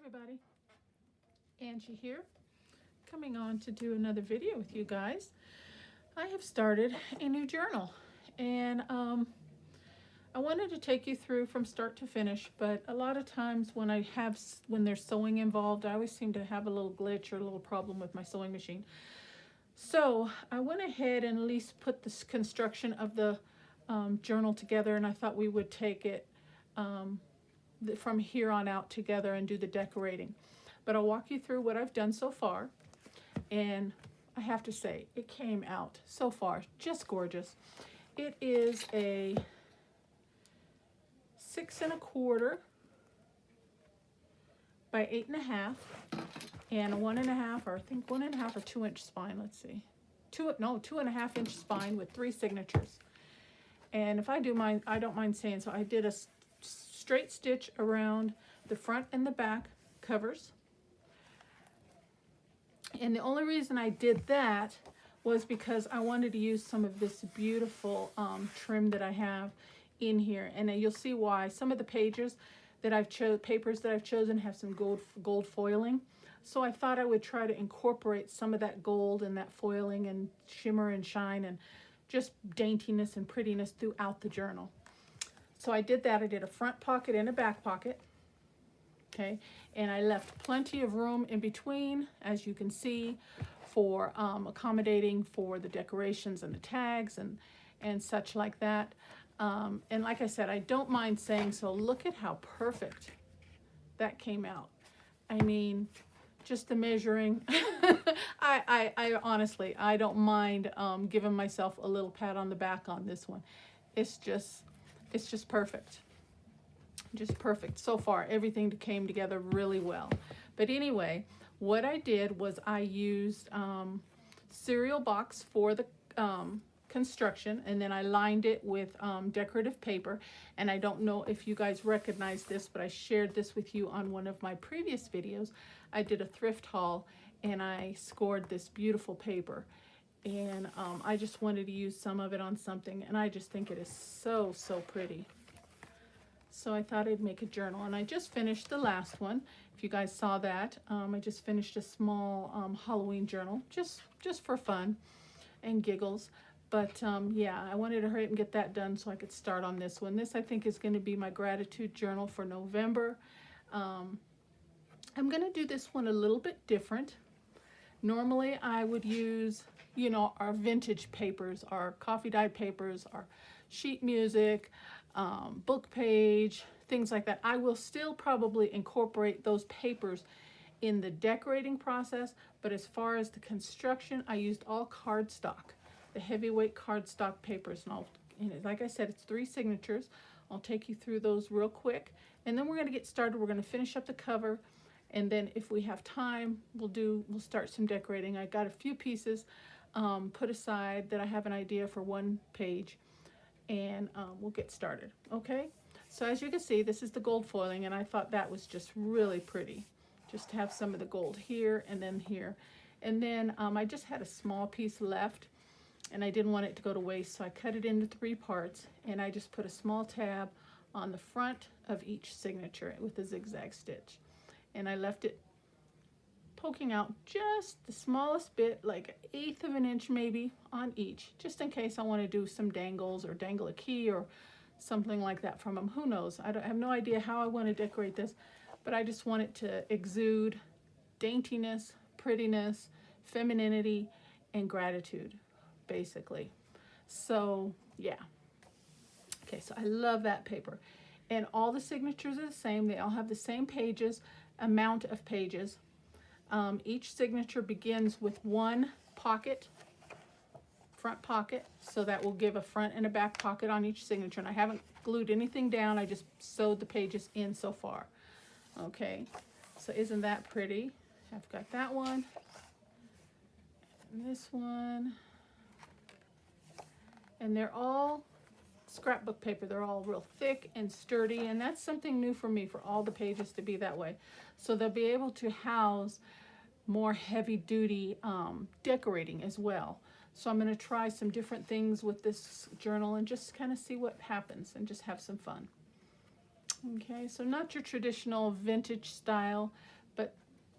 everybody, Angie here, coming on to do another video with you guys. I have started a new journal, and I wanted to take you through from start to finish, but a lot of times when there's sewing involved, I always seem to have a little glitch or a little problem with my sewing machine. So I went ahead and at least put this construction of the journal together, and I thought we would take it from here on out together and do the decorating. But I'll walk you through what I've done so far, and I have to say it came out so far just gorgeous. It is a 6 1/4 by 8 1/2 and a 1 1/2, or I think 1 1/2 or 2 inch spine. Let's see, 2 1/2 inch spine with 3 signatures. And if I do mine, I don't mind saying so, I did a straight stitch around the front and the back covers. And the only reason I did that was because I wanted to use some of this beautiful trim that I have in here, and you'll see why. Some of the papers that I've chosen have some gold foiling, so I thought I would try to incorporate some of that gold and that foiling and shimmer and shine and just daintiness and prettiness throughout the journal. So I did that. I did a front pocket and a back pocket. Okay, and I left plenty of room in between, as you can see, for accommodating for the decorations and the tags and such like that. And like I said, I don't mind saying so. Look at how perfect that came out. I mean, just the measuring. I honestly, I don't mind giving myself a little pat on the back on this one. It's just perfect. Just perfect so far. Everything came together really well. But anyway, what I did was I used cereal box for the construction, and then I lined it with decorative paper. And I don't know if you guys recognize this, but I shared this with you on one of my previous videos. I did a thrift haul and I scored this beautiful paper, and I just wanted to use some of it on something, and I just think it is so pretty. So I thought I'd make a journal, and I just finished the last one. If you guys saw that, I just finished a small Halloween journal, just for fun and giggles. But yeah, I wanted to hurry up and get that done so I could start on this one. This, I think, is going to be my gratitude journal for November. I'm going to do this one a little bit different. Normally I would use, you know, our vintage papers, our coffee dyed papers, our sheet music, book page, things like that. I will still probably incorporate those papers in the decorating process, but as far as the construction, I used all cardstock, the heavyweight cardstock papers. And like I said, it's 3 signatures. I'll take you through those real quick, and then we're going to get started. We're going to finish up the cover, and then if we have time, we'll start some decorating. I got a few pieces put aside that I have an idea for one page, and we'll get started. Okay, so as you can see, this is the gold foiling, and I thought that was just really pretty, just to have some of the gold here and then here. And then I just had a small piece left, and I didn't want it to go to waste, so I cut it into 3 parts, and I just put a small tab on the front of each signature with a zigzag stitch, and I left it poking out just the smallest bit, like 1/8 of an inch maybe on each, just in case I want to do some dangles or dangle a key or something like that from them. Who knows? I have no idea how I want to decorate this, but I just want it to exude daintiness, prettiness, femininity, and gratitude, basically. So yeah. Okay, so I love that paper. And all the signatures are the same. They all have the same amount of pages. Each signature begins with 1 pocket, front pocket, so that will give a front and a back pocket on each signature. And I haven't glued anything down, I just sewed the pages in so far. Okay, so isn't that pretty? I've got that one, and this one, and they're all scrapbook paper. They're all real thick and sturdy, and that's something new for me, for all the pages to be that way. So they'll be able to house more heavy-duty decorating as well. So I'm going to try some different things with this journal and just kind of see what happens and just have some fun. Okay, so not your traditional vintage style,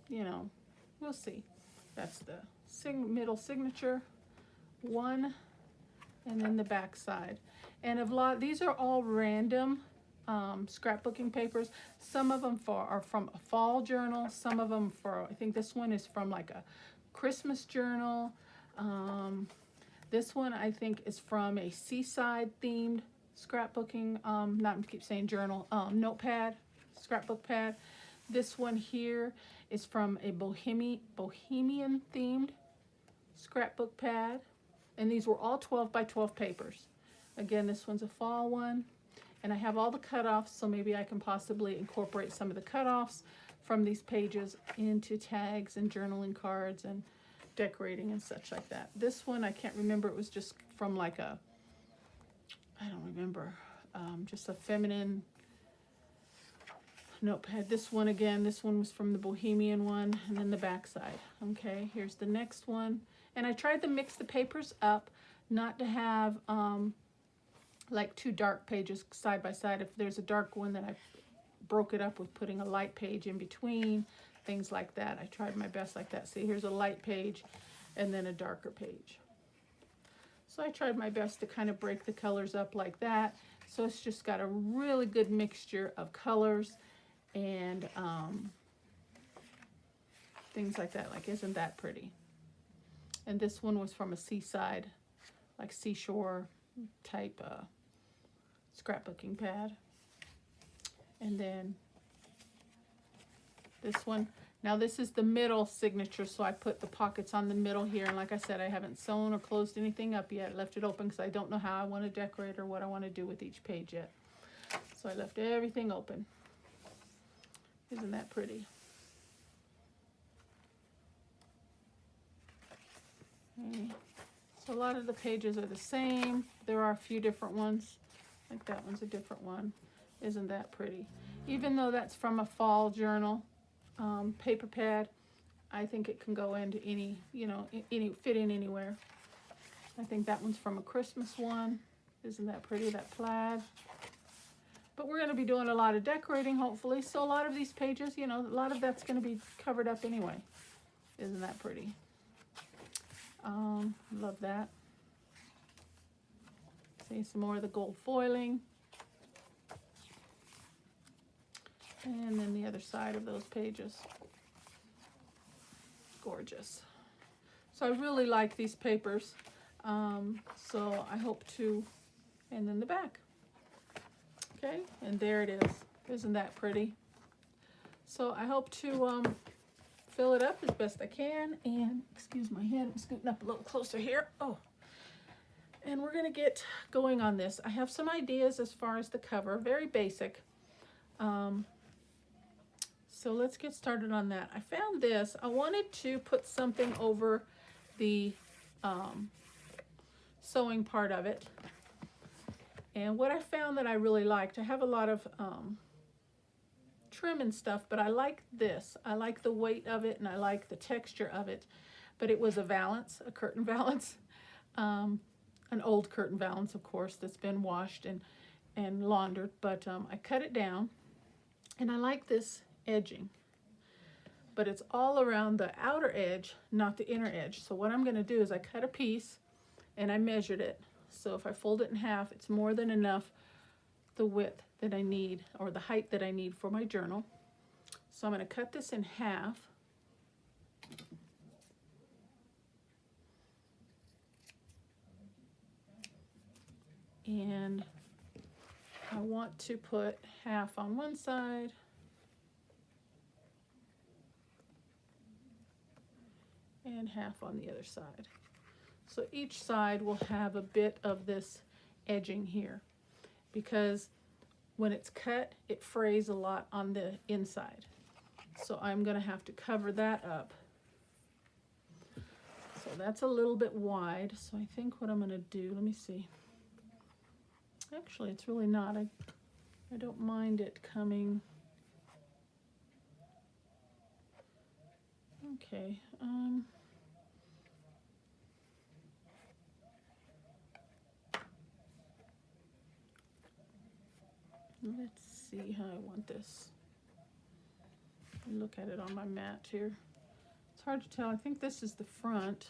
you know, we'll see. That's the middle signature one, and then the back side. And these are all random scrapbooking papers. Some of them are from a fall journal. Some of them I think this one is from like a Christmas journal. This one I think is from a seaside themed scrapbooking, not keep saying journal, notepad, scrapbook pad. This one here is from a bohemian themed scrapbook pad. And these were all 12 by 12 papers. Again, this one's a fall one. And I have all the cutoffs, so maybe I can possibly incorporate some of the cutoffs from these pages into tags and journaling cards and decorating and such like that. This one, I can't remember, it was just from like I don't remember, just a feminine notepad. This one again, this one was from the bohemian one, and then the back side. Okay, here's the next one. And I tried to mix the papers up, not to have like two dark pages side by side. If there's a dark one, then I broke it up with putting a light page in between, things like that. I tried my best like that. See, here's a light page and then a darker page. So I tried my best to kind of break the colors up like that. So it's just got a really good mixture of colors and things like that. Like, isn't that pretty? And this one was from a seaside, like seashore type scrapbooking pad. And then this one. Now this is the middle signature, so I put the pockets on the middle here. And like I said, I haven't sewn or closed anything up yet. I left it open because I don't know how I want to decorate or what I want to do with each page yet. So I left everything open. Isn't that pretty? Okay. So a lot of the pages are the same. There are a few different ones. Like that one's a different one. Isn't that pretty? Even though that's from a fall journal paper pad, I think it can go into any, you know, fit in anywhere. I think that one's from a Christmas one. Isn't that pretty, that plaid? But we're going to be doing a lot of decorating, hopefully. So a lot of these pages, you know, a lot of that's going to be covered up anyway. Isn't that pretty? Love that. See some more of the gold foiling. And then the other side of those pages. Gorgeous. So I really like these papers. So I hope to, and then the back. Okay, and there it is. Isn't that pretty? So I hope to fill it up as best I can. And excuse my head, I'm scooting up a little closer here. Oh, and we're gonna get going on this. I have some ideas as far as the cover, very basic. So let's get started on that. I found this. I wanted to put something over the sewing part of it. And what I found that I really liked, I have a lot of trim and stuff, but I like this. I like the weight of it and I like the texture of it. But it was a valance, a curtain valance, an old curtain valance, of course, that's been washed and laundered. But I cut it down, and I like this edging. But it's all around the outer edge, not the inner edge. So what I'm going to do is I cut a piece, and I measured it. So if I fold it in half, it's more than enough the width that I need, or the height that I need for my journal. So I'm going to cut this in half. And I want to put half on one side and half on the other side. So each side will have a bit of this edging here, because when it's cut, it frays a lot on the inside. So I'm going to have to cover that up. So that's a little bit wide. So I think what I'm going to do, let me see. Actually, it's really not. I don't mind it coming. Okay. Let's see how I want this. me look at it on my mat here. It's hard to tell. I think this is the front.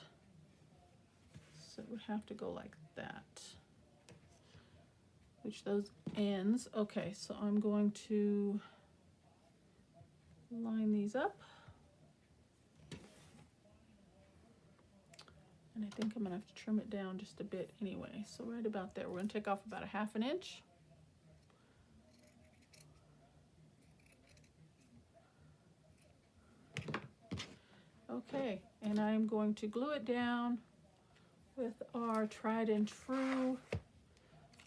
So it would have to go like that. Which those ends. Okay, so I'm going to line these up. And I think I'm gonna have to trim it down just a bit anyway. So right about there. We're gonna take off about a 1/2 inch. Okay, and I'm going to glue it down with our tried and true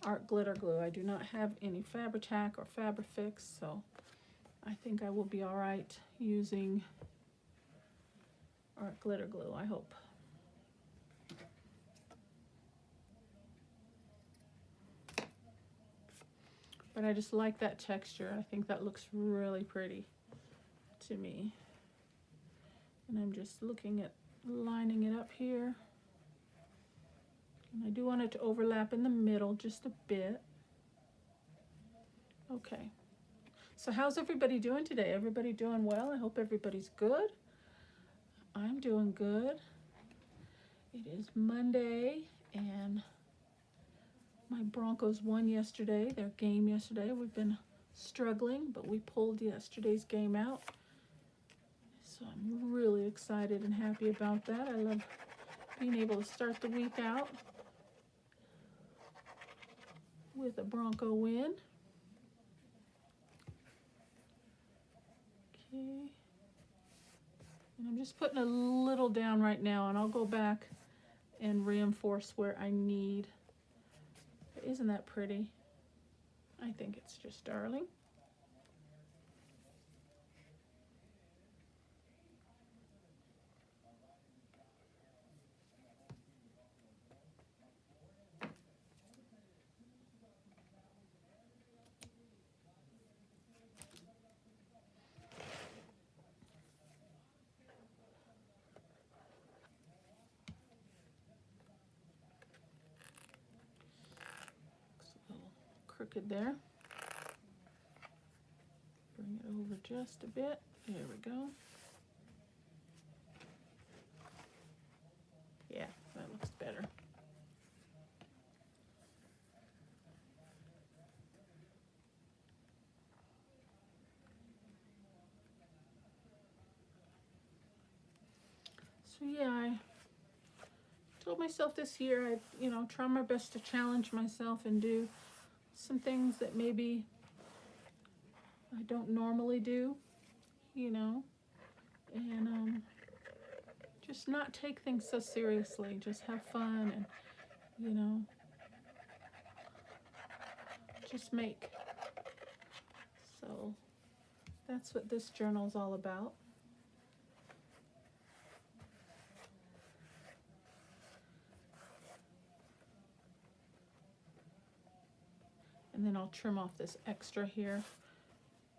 art glitter glue. I do not have any Fabri-Tac or Fabri-Fix, so I think I will be all right using art glitter glue, I hope. But I just like that texture. I think that looks really pretty to me. And I'm just looking at lining it up here. And I do want it to overlap in the middle just a bit. Okay. So how's everybody doing today? Everybody doing well? I hope everybody's good. I'm doing good. It is Monday and my Broncos won yesterday, their game yesterday. We've been struggling, but we pulled yesterday's game out. So I'm really excited and happy about that. I love being able to start the week out with a Bronco win. Okay. And I'm just putting a little down right now, and I'll go back and reinforce where I need. Isn't that pretty? I think it's just darling. Crooked there. Bring it over just a bit. There we go. Yeah, that looks better. So yeah, I told myself this year I'd, try my best to challenge myself and do some things that maybe I don't normally do, and just not take things so seriously, just have fun and, just make. So that's what this journal is all about. And then I'll trim off this extra here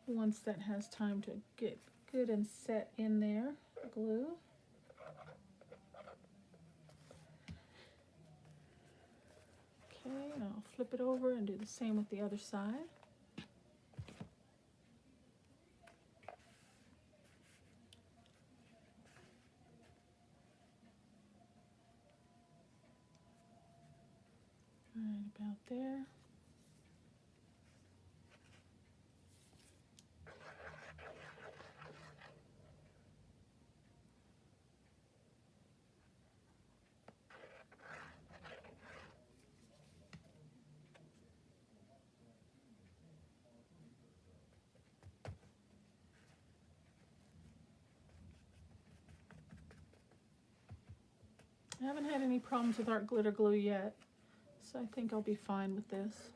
once that has time to get good and set in there, glue. Okay, and I'll flip it over and do the same with the other side. Right about there. I haven't had any problems with art glitter glue yet, so I think I'll be fine with this.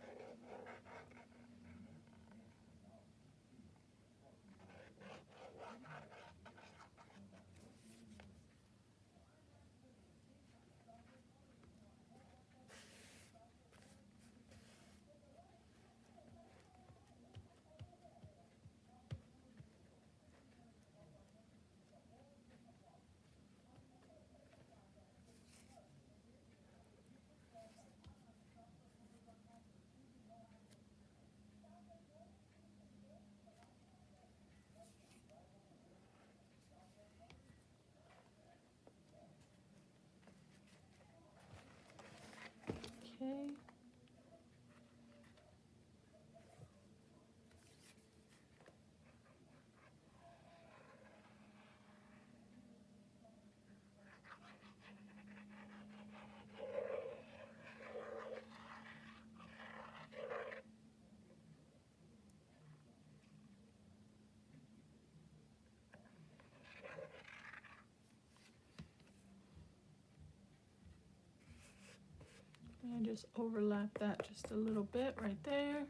And just overlap that just a little bit right there.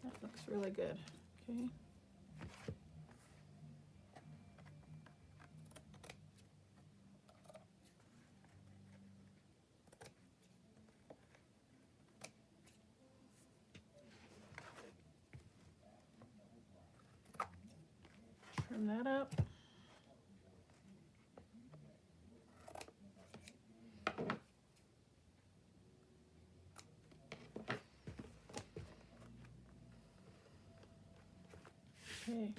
That looks really good. Okay. Trim that up. Okay.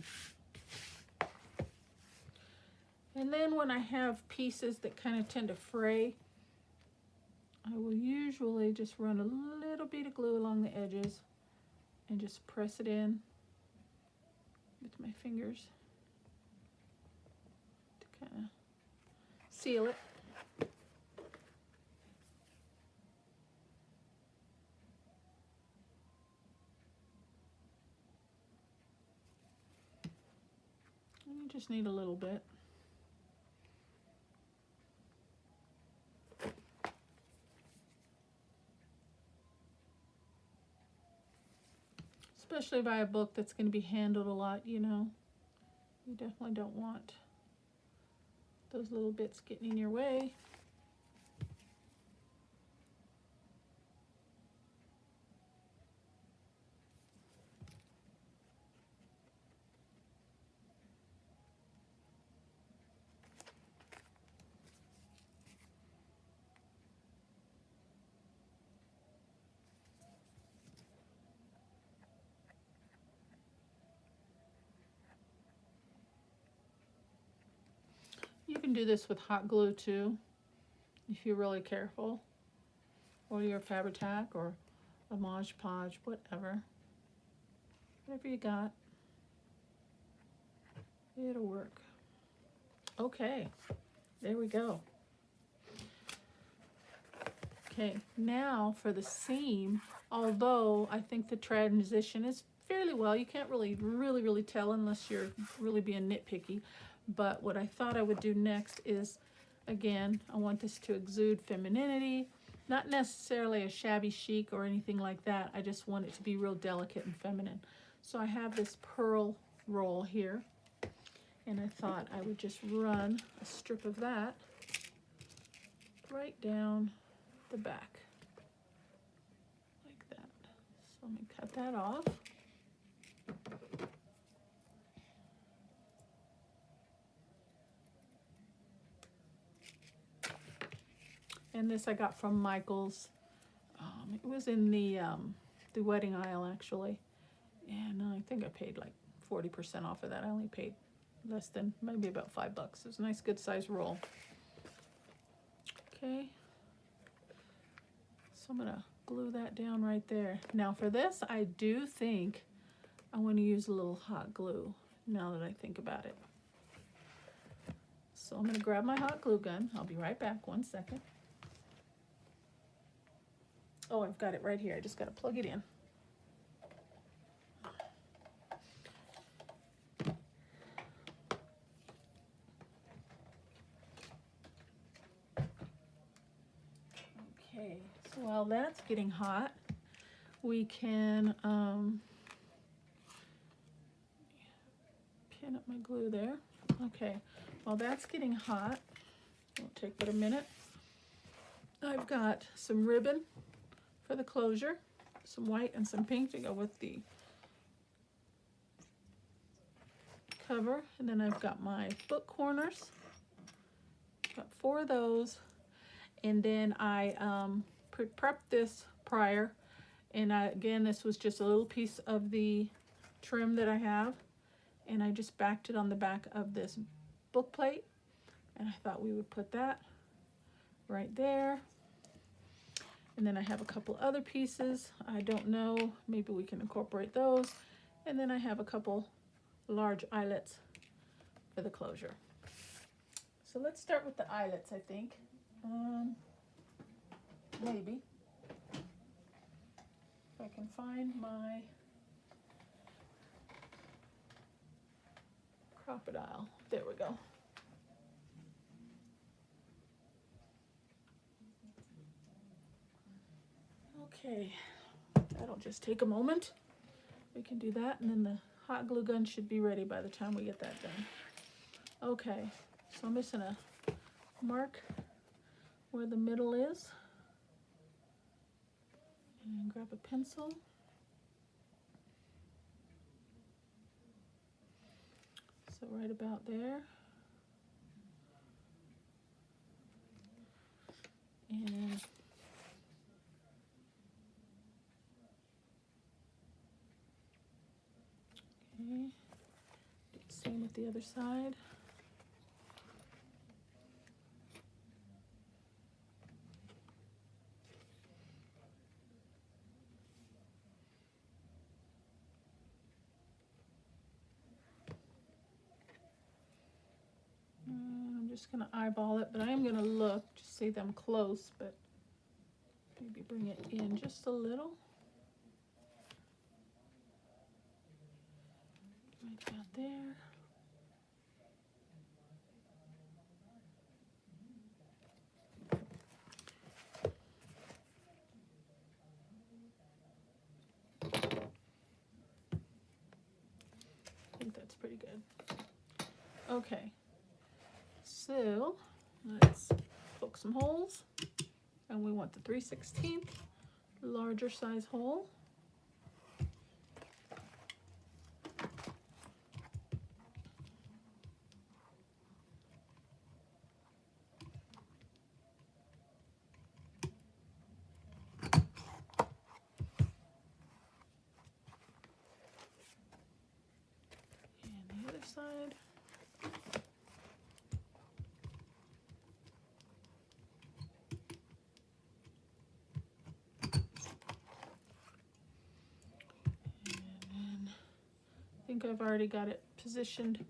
And then when I have pieces that kind of tend to fray, I will usually just run a little bit of glue along the edges and just press it in with my fingers to kind of seal it. And you just need a little bit. Especially by a book that's going to be handled a lot, you know. You definitely don't want those little bits getting in your way. You can do this with hot glue too, if you're really careful, or your Fabri-Tac or a Mod Podge, whatever you got, it'll work. Okay, there we go. Okay, now for the seam, although I think the transition is fairly well, you can't really tell unless you're really being nitpicky. But what I thought I would do next is, again, I want this to exude femininity, not necessarily a shabby chic or anything like that. I just want it to be real delicate and feminine. So I have this pearl roll here, and I thought I would just run a strip of that right down the back, like that. So let me cut that off. And this I got from Michaels. It was in the wedding aisle actually, and I think I paid like 40% off of that. I only paid less than maybe about $5. It was a nice, good size roll. Okay, so I'm gonna glue that down right there. Now for this, I do think I want to use a little hot glue. Now that I think about it, so I'm gonna grab my hot glue gun. I'll be right back. 1 second. Oh, I've got it right here. I just got to plug it in. Okay, so while that's getting hot, we can pin up my glue there. Okay, while that's getting hot, won't take but a minute. I've got some ribbon for the closure, some white and some pink to go with the cover, and then I've got my book corners. Got 4 of those, and then I prepped this prior, and again, this was just a little piece of the trim that I have, and I just backed it on the back of this book plate, and I thought we would put that right there. And then I have a couple other pieces. I don't know, maybe we can incorporate those. And then I have a couple large eyelets for the closure. So let's start with the eyelets, I think. Maybe. If I can find my crocodile. There we go. Okay, that'll just take a moment. We can do that, and then the hot glue gun should be ready by the time we get that done. Okay, so I'm just gonna mark where the middle is and grab a pencil. So right about there. And okay, same with the other side. I'm just gonna eyeball it, but I am gonna look to see them close, but maybe bring it in just a little. Right about there. I think that's pretty good. Okay, so let's poke some holes, and we want the 3/16 larger size hole. And the other side. I think I've already got it positioned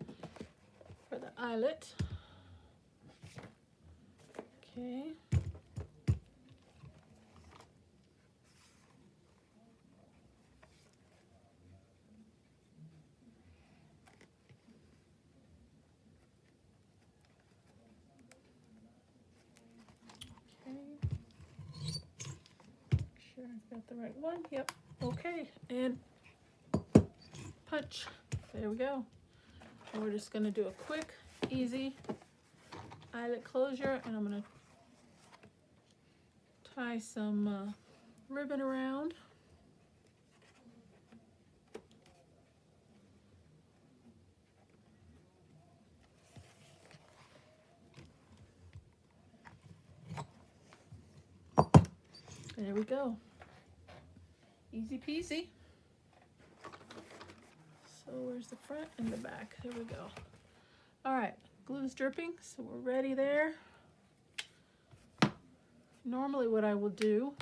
for the eyelet. Okay. Sure I've got the right one. Yep. Okay. And punch. There we go. And we're just going to do a quick, easy eyelet closure, and I'm going to tie some ribbon around. There we go. Easy peasy. So where's the front and the back? There we go. All right, glue's dripping, so we're ready there. Normally what I will do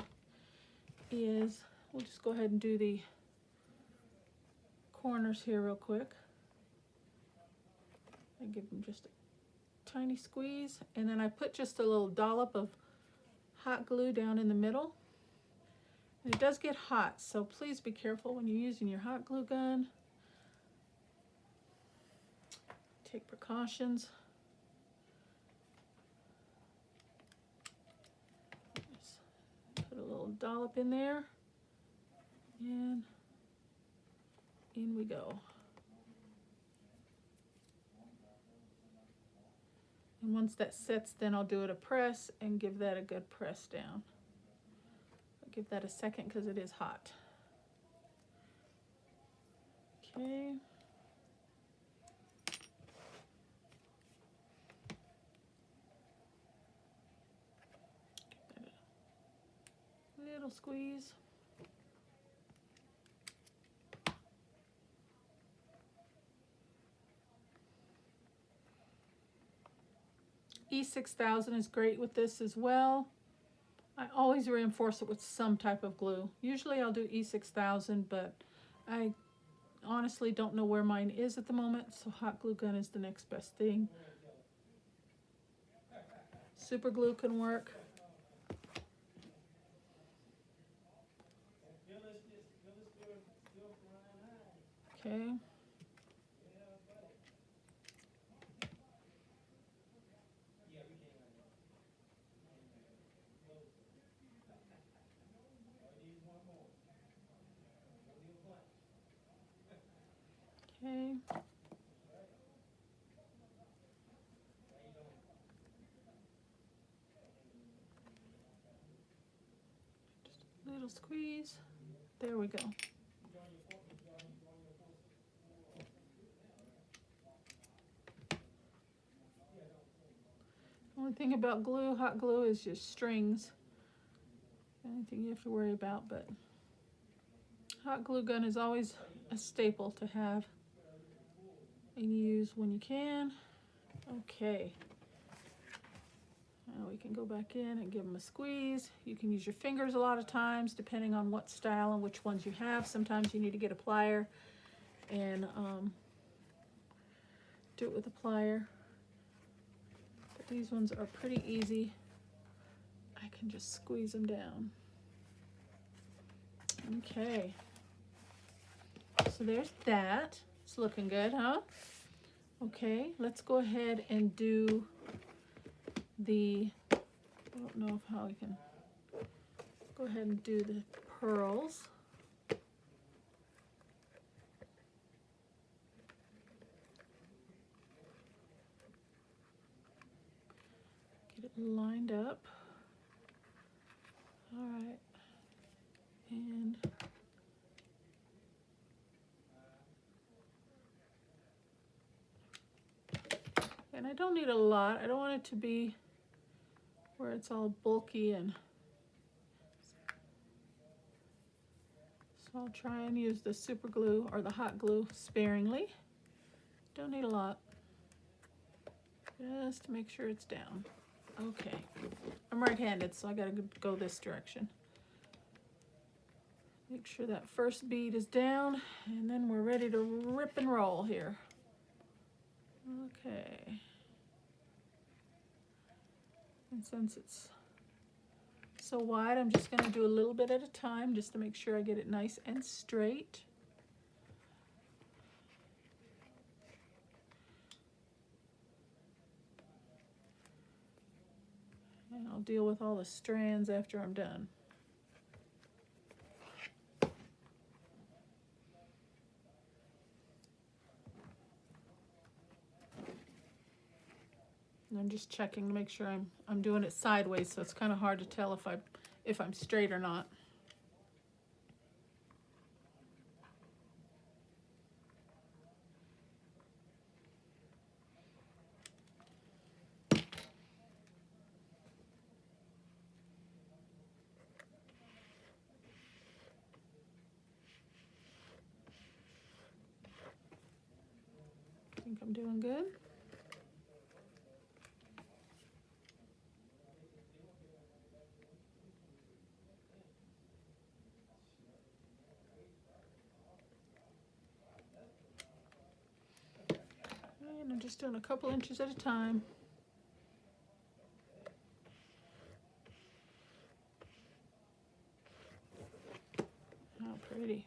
is we'll just go ahead and do the corners here real quick. I give them just a tiny squeeze, and then I put just a little dollop of hot glue down in the middle. And it does get hot, so please be careful when you're using your hot glue gun. Take precautions. Just put a little dollop in there, and in we go. And once that sets, then I'll do it a press and give that a good press down. I'll give that a second because it is hot. Okay. Give that a little squeeze. E6000 is great with this as well. I always reinforce it with some type of glue. Usually I'll do E6000, but I honestly don't know where mine is at the moment, so hot glue gun is the next best thing. Super glue can work. Okay. Okay. Just a little squeeze. There we go. Only thing about glue, hot glue, is just strings. Anything you have to worry about, but hot glue gun is always a staple to have and use when you can. Okay. Now we can go back in and give them a squeeze. You can use your fingers a lot of times, depending on what style and which ones you have. Sometimes you need to get a plier and do it with a plier. But these ones are pretty easy. I can just squeeze them down. Okay. So there's that. It's looking good, huh? Okay, let's go ahead and do the, I don't know how we can go ahead and do the pearls. Get it lined up. All right. And I don't need a lot. I don't want it to be where it's all bulky, and so I'll try and use the super glue or the hot glue sparingly. Don't need a lot. Just to make sure it's down. Okay. I'm right-handed, so I gotta go this direction. Make sure that first bead is down, and then we're ready to rip and roll here. Okay. And since it's so wide, I'm just gonna do a little bit at a time just to make sure I get it nice and straight. And I'll deal with all the strands after I'm done. And I'm just checking to make sure I'm doing it sideways, so it's kind of hard to tell if I'm straight or not. I think I'm doing good. And I'm just doing a couple inches at a time. How pretty.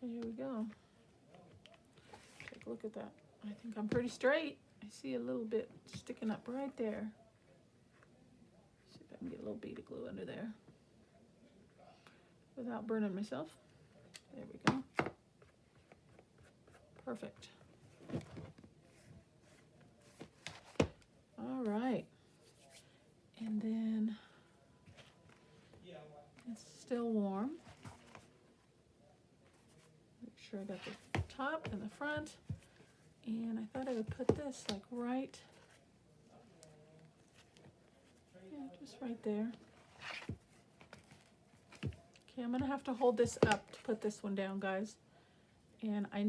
Here we go. Take a look at that. I think I'm pretty straight. I see a little bit sticking up right there. See if I can get a little bead of glue under there without burning myself. There we go. Perfect. All right. And then it's still warm. Make sure I got the top and the front. And I thought I would put this like right, yeah, just right there. Okay, I'm gonna have to hold this up to put this one down, guys. And I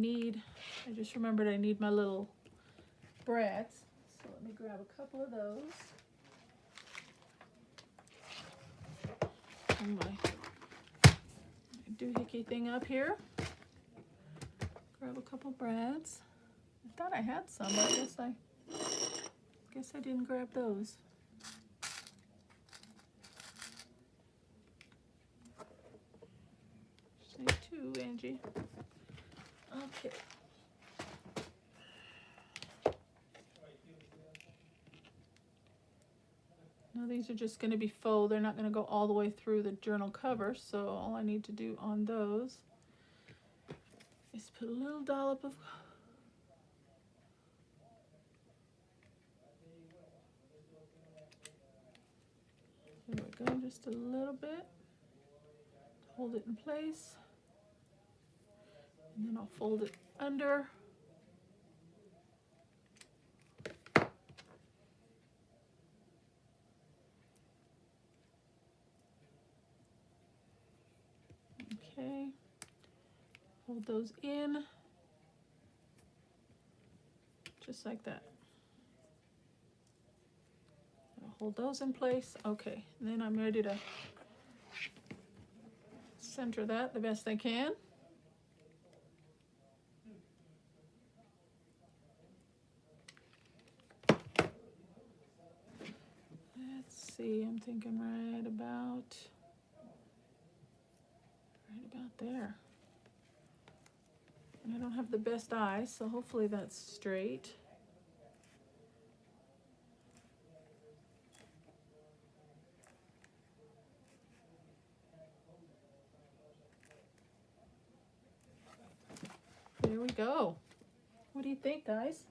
just remembered I need my little brads. So let me grab a couple of those. And my doohickey thing up here. Grab a couple brads. I thought I had some, but I guess I didn't grab those. Say two, Angie. Okay. Now these are just going to be faux. They're not going to go all the way through the journal cover, so all I need to do on those is put a little dollop of there we go, just a little bit. Hold it in place. And then I'll fold it under. Okay. Hold those in. Just like that. I'll hold those in place. Okay. And then I'm ready to center that the best I can. Let's see, I'm thinking right about there. And I don't have the best eye, so hopefully that's straight. There we go. What do you think, guys?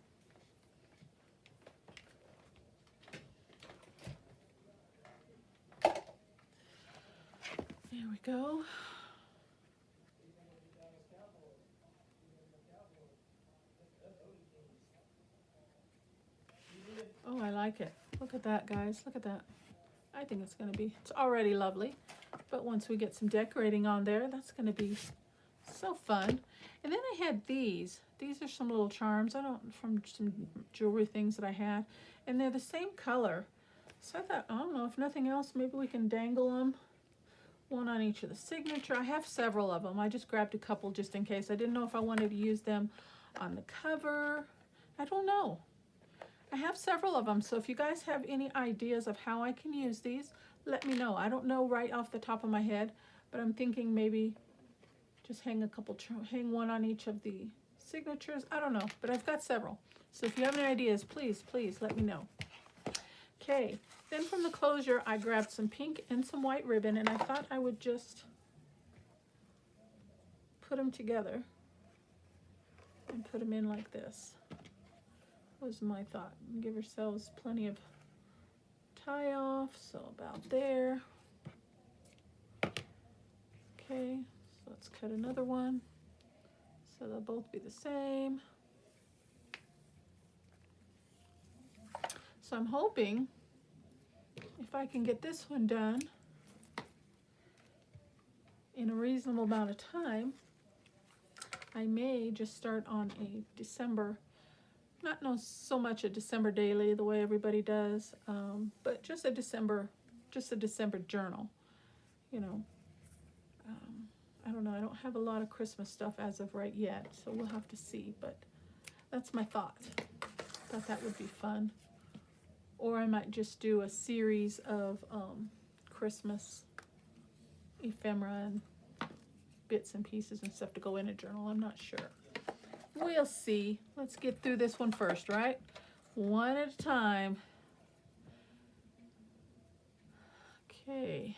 There we go. Oh, I like it. Look at that, guys. Look at that. I think it's already lovely. But once we get some decorating on there, that's going to be so fun. And then I had these. These are some little charms. From some jewelry things that I had. And they're the same color. So I thought, I don't know, if nothing else, maybe we can dangle them. One on each of the signature. I have several of them. I just grabbed a couple just in case. I didn't know if I wanted to use them on the cover. I don't know. I have several of them, so if you guys have any ideas of how I can use these, let me know. I don't know right off the top of my head, but I'm thinking maybe just hang one on each of the signatures. I don't know, but I've got several. So if you have any ideas, please let me know. Okay, then from the closure, I grabbed some pink and some white ribbon, and I thought I would just put them together and put them in like this. Was my thought. Give yourselves plenty of tie off, so about there. Okay, so let's cut another one so they'll both be the same. So I'm hoping if I can get this one done in a reasonable amount of time, I may just start on a December, not so much a December daily the way everybody does, but just a December journal. You know, I don't know. I don't have a lot of Christmas stuff as of right yet, so we'll have to see. But that's my thought. Thought that would be fun. Or I might just do a series of Christmas ephemera and bits and pieces and stuff to go in a journal. I'm not sure. We'll see. Let's get through this one first, right? One at a time. Okay.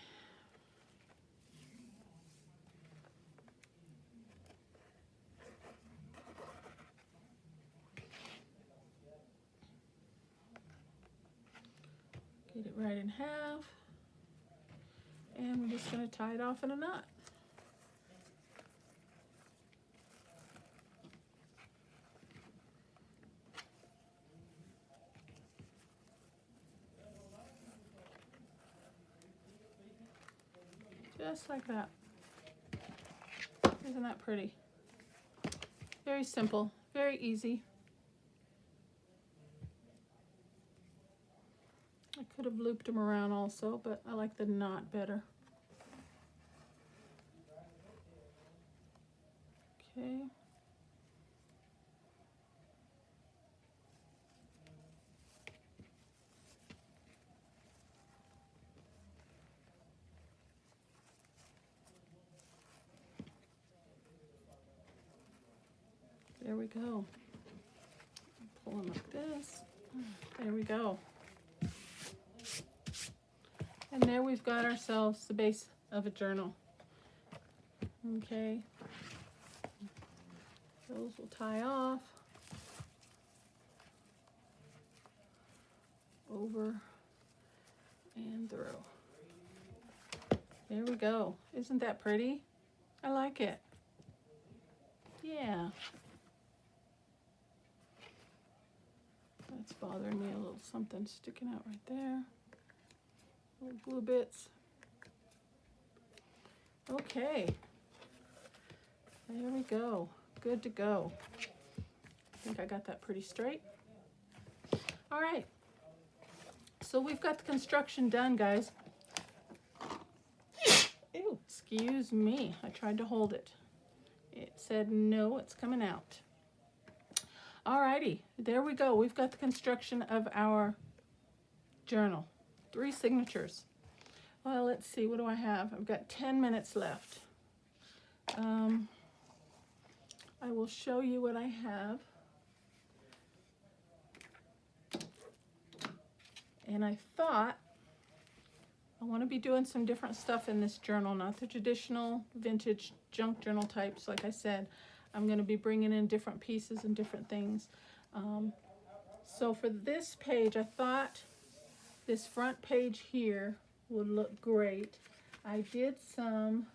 Get it right in half. And we're just going to tie it off in a knot. Just like that. Isn't that pretty? Very simple, very easy. I could have looped them around also, but I like the knot better. Okay. There we go. Pull them like this. There we go. And there we've got ourselves the base of a journal. Okay. Those will tie off. Over and through. There we go. Isn't that pretty? I like it. Yeah. That's bothering me a little, something sticking out right there. Little glue bits. Okay. There we go. Good to go. I think I got that pretty straight. All right. So we've got the construction done, guys. Ew, excuse me. I tried to hold it. It said no, it's coming out. Alrighty, there we go. We've got the construction of our journal. 3 signatures. Well, let's see, what do I have? I've got 10 minutes left. I will show you what I have. And I thought I want to be doing some different stuff in this journal, not the traditional vintage junk journal types. Like I said, I'm going to be bringing in different pieces and different things. So for this page, I thought this front page here would look great. I did some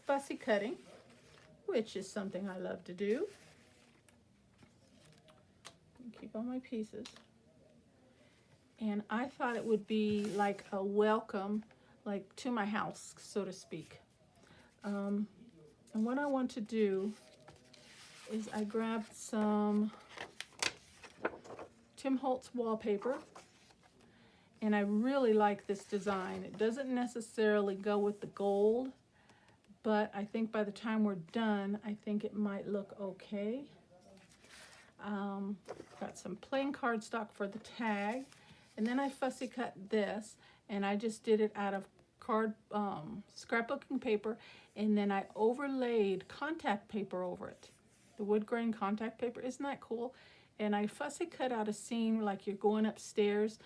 fussy cutting, which is something I love to do. Keep all my pieces. And I thought it would be like a welcome, like to my house, so to speak. And what I want to do is I grabbed some Tim Holtz wallpaper, and I really like this design. It doesn't necessarily go with the gold, but I think by the time we're done, I think it might look okay. Got some plain cardstock for the tag, and then I fussy cut this, and I just did it out of scrapbooking paper, and then I overlaid contact paper over it. The wood grain contact paper, isn't that cool? And I fussy cut out a scene like you're going upstairs,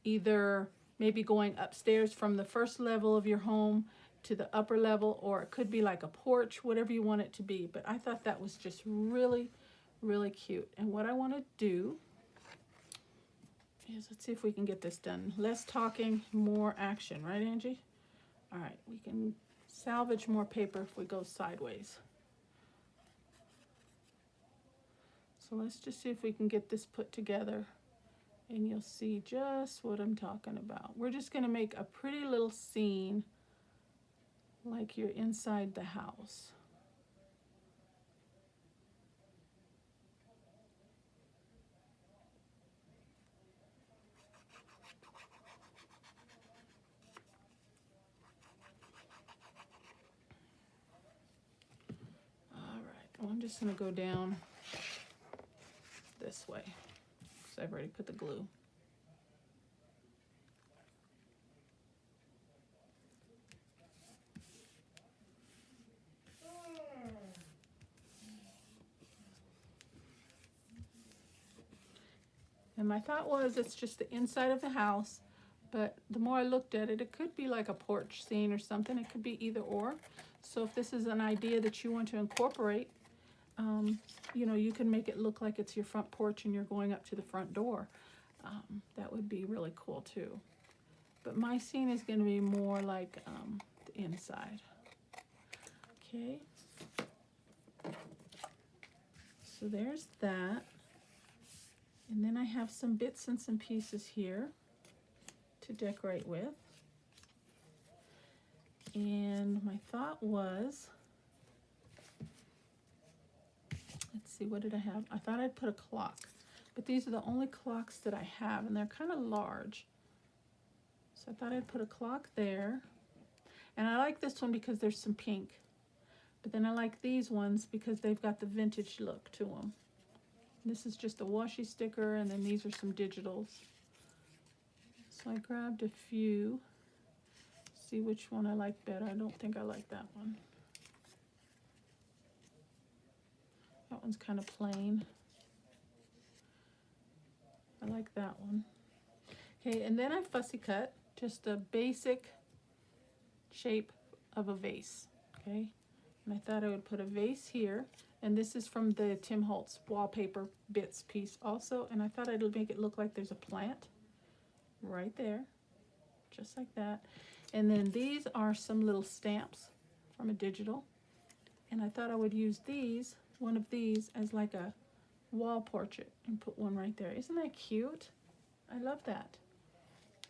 either maybe going upstairs from the first level of your home to the upper level, or it could be like a porch, whatever you want it to be. But I thought that was just really, really cute. And what I want to do is, let's see if we can get this done. Less talking, more action, right, Angie? All right, we can salvage more paper if we go sideways. So let's just see if we can get this put together, and you'll see just what I'm talking about. We're just going to make a pretty little scene like you're inside the house. All right, well, I'm just going to go down this way because I've already put the glue. my thought was it's just the inside of the house, but the more I looked at it, it could be like a porch scene or something. It could be either or. So if this is an idea that you want to incorporate, you know, you can make it look like it's your front porch and you're going up to the front door. That would be really cool too. But my scene is going to be more like the inside. Okay. So there's that. And then I have some bits and some pieces here to decorate with. And my thought was, let's see, what did I have? I thought I'd put a clock, but these are the only clocks that I have, and they're kind of large. So I thought I'd put a clock there. And I like this one because there's some pink. But then I like these ones because they've got the vintage look to them. This is just a washi sticker, and then these are some digitals. So I grabbed a few. See which one I like better. I don't think I like that one. That one's kind of plain. I like that one. Okay, and then I fussy cut just a basic shape of a vase. Okay, and I thought I would put a vase here. And this is from the Tim Holtz wallpaper bits piece also. And I thought I'd make it look like there's a plant right there, just like that. And then these are some little stamps from a digital. And I thought I would use these, one of these, as like a wall portrait and put one right there. Isn't that cute? I love that.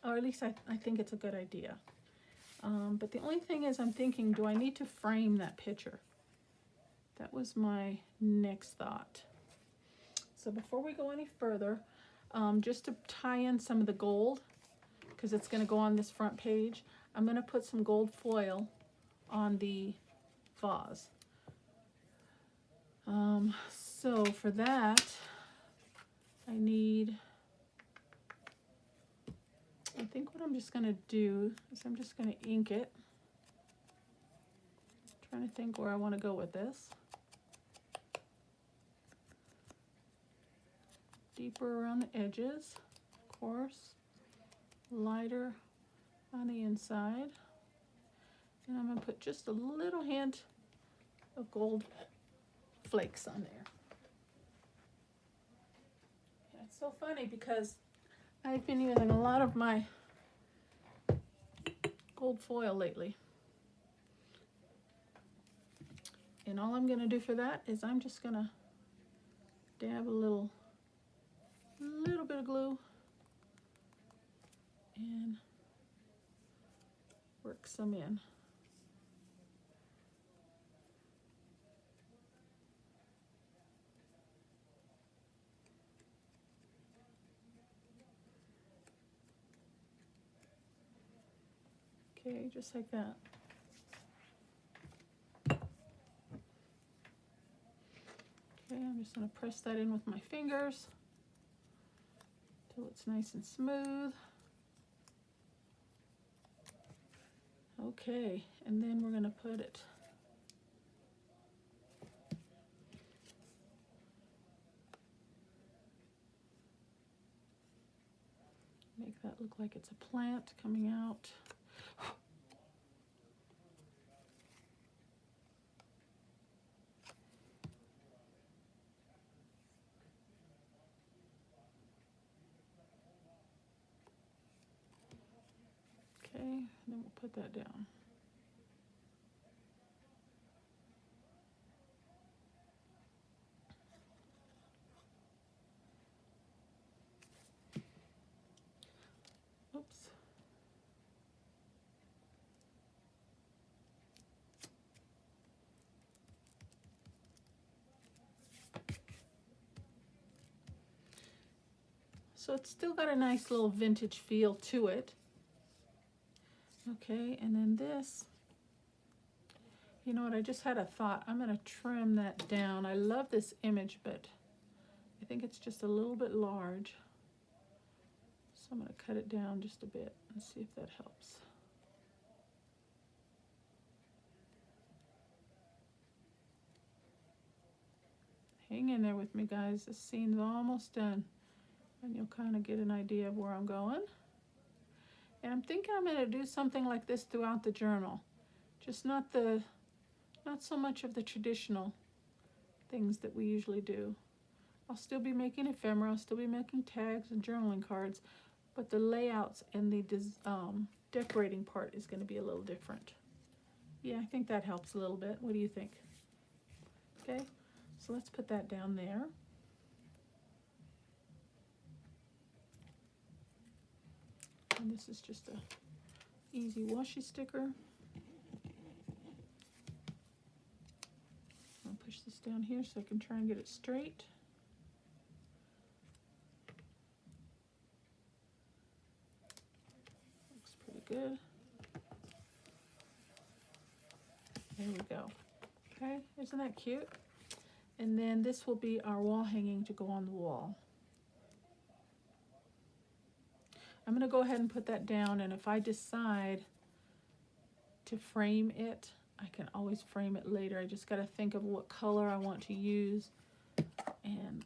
Or at least I think it's a good idea. But the only thing is I'm thinking, do I need to frame that picture? That was my next thought. So before we go any further, just to tie in some of the gold, because it's going to go on this front page, I'm going to put some gold foil on the vase. So for that, I think what I'm just going to do is I'm just going to ink it. I'm trying to think where I want to go with this. Deeper around the edges, of course, lighter on the inside, and I'm going to put just a little hint of gold flakes on there. Yeah, it's so funny because I've been using a lot of my gold foil lately, and all I'm going to do for that is I'm just going to dab a little bit of glue and work some in. Okay, just like that. Okay, I'm just going to press that in with my fingers till it's nice and smooth. Okay, and then we're going to put it make that look like it's a plant coming out. Okay, and then we'll put that down. Oops. So it's still got a nice little vintage feel to it. Okay, and then this, you know what, I just had a thought. I'm going to trim that down. I love this image, but I think it's just a little bit large. So I'm going to cut it down just a bit and see if that helps. Hang in there with me, guys. This scene's almost done. And you'll kind of get an idea of where I'm going. And I'm thinking I'm going to do something like this throughout the journal. Just not so much of the traditional things that we usually do. I'll still be making ephemera, I'll still be making tags and journaling cards, but the layouts and the decorating part is going to be a little different. Yeah, I think that helps a little bit. What do you think? Okay, so let's put that down there. And this is just a easy washi sticker. I'll push this down here so I can try and get it straight. Looks pretty good. There we go. Okay, isn't that cute? And then this will be our wall hanging to go on the wall. I'm going to go ahead and put that down, and if I decide to frame it, I can always frame it later. I just got to think of what color I want to use, and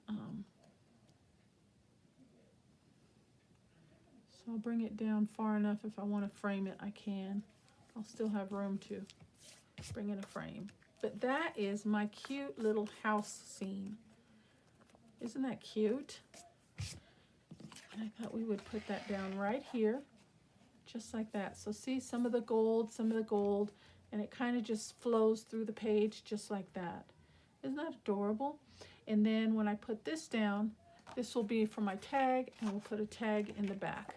so I'll bring it down far enough. If I want to frame it, I can. I'll still have room to bring in a frame. But that is my cute little house scene. Isn't that cute? And I thought we would put that down right here, just like that. So see some of the gold, and it kind of just flows through the page just like that. Isn't that adorable? And then when I put this down, this will be for my tag, and we'll put a tag in the back.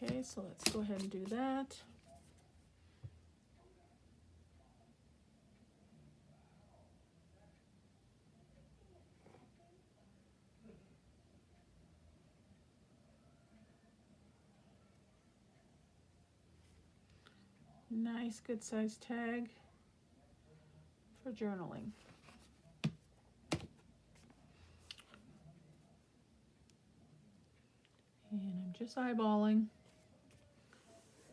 Okay, so let's go ahead and do that. Nice, good size tag for journaling. And I'm just eyeballing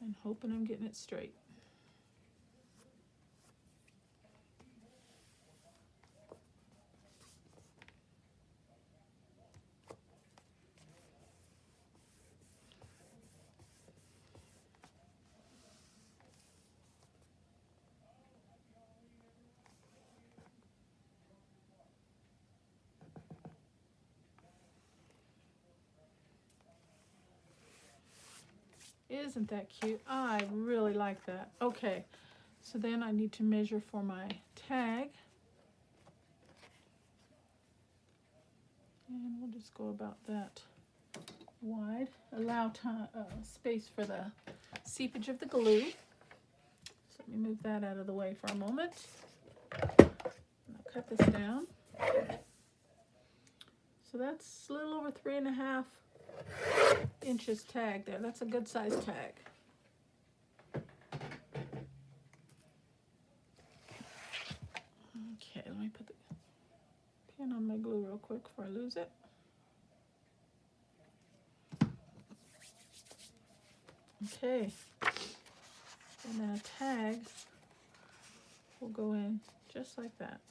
and hoping I'm getting it straight. Isn't that cute? I really like that. Okay, so then I need to measure for my tag. And we'll just go about that wide. Allow time, space for the seepage of the glue. So let me move that out of the way for a moment. I'll cut this down. So that's a little over 3.5 inches tag there. That's a good size tag. Okay, let me put the pin on my glue real quick before I lose it. Okay, and then a tag will go in just like that.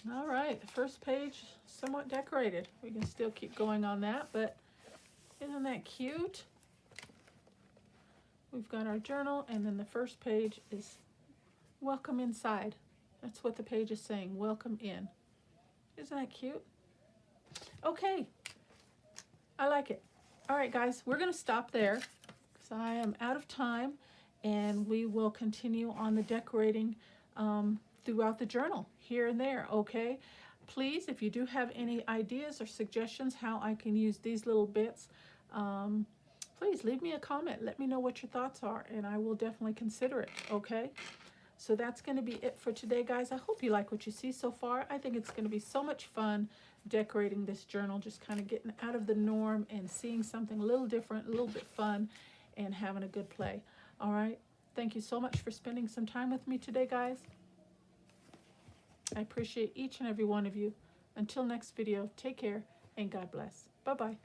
All right, the first page somewhat decorated. We can still keep going on that, but isn't that cute? We've got our journal, and then the first page is welcome inside. That's what the page is saying, welcome in. Isn't that cute? Okay, I like it. All right, guys, we're gonna stop there because I am out of time, and we will continue on the decorating throughout the journal, here and there, okay? Please, if you do have any ideas or suggestions how I can use these little bits, please leave me a comment. Let me know what your thoughts are, and I will definitely consider it, okay? So that's going to be it for today, guys. I hope you like what you see so far. I think it's going to be so much fun decorating this journal, just kind of getting out of the norm and seeing something a little different, a little bit fun, and having a good play. All right? Thank you so much for spending some time with me today, guys. I appreciate each and every one of you. Until next video, take care and God bless. Bye-bye.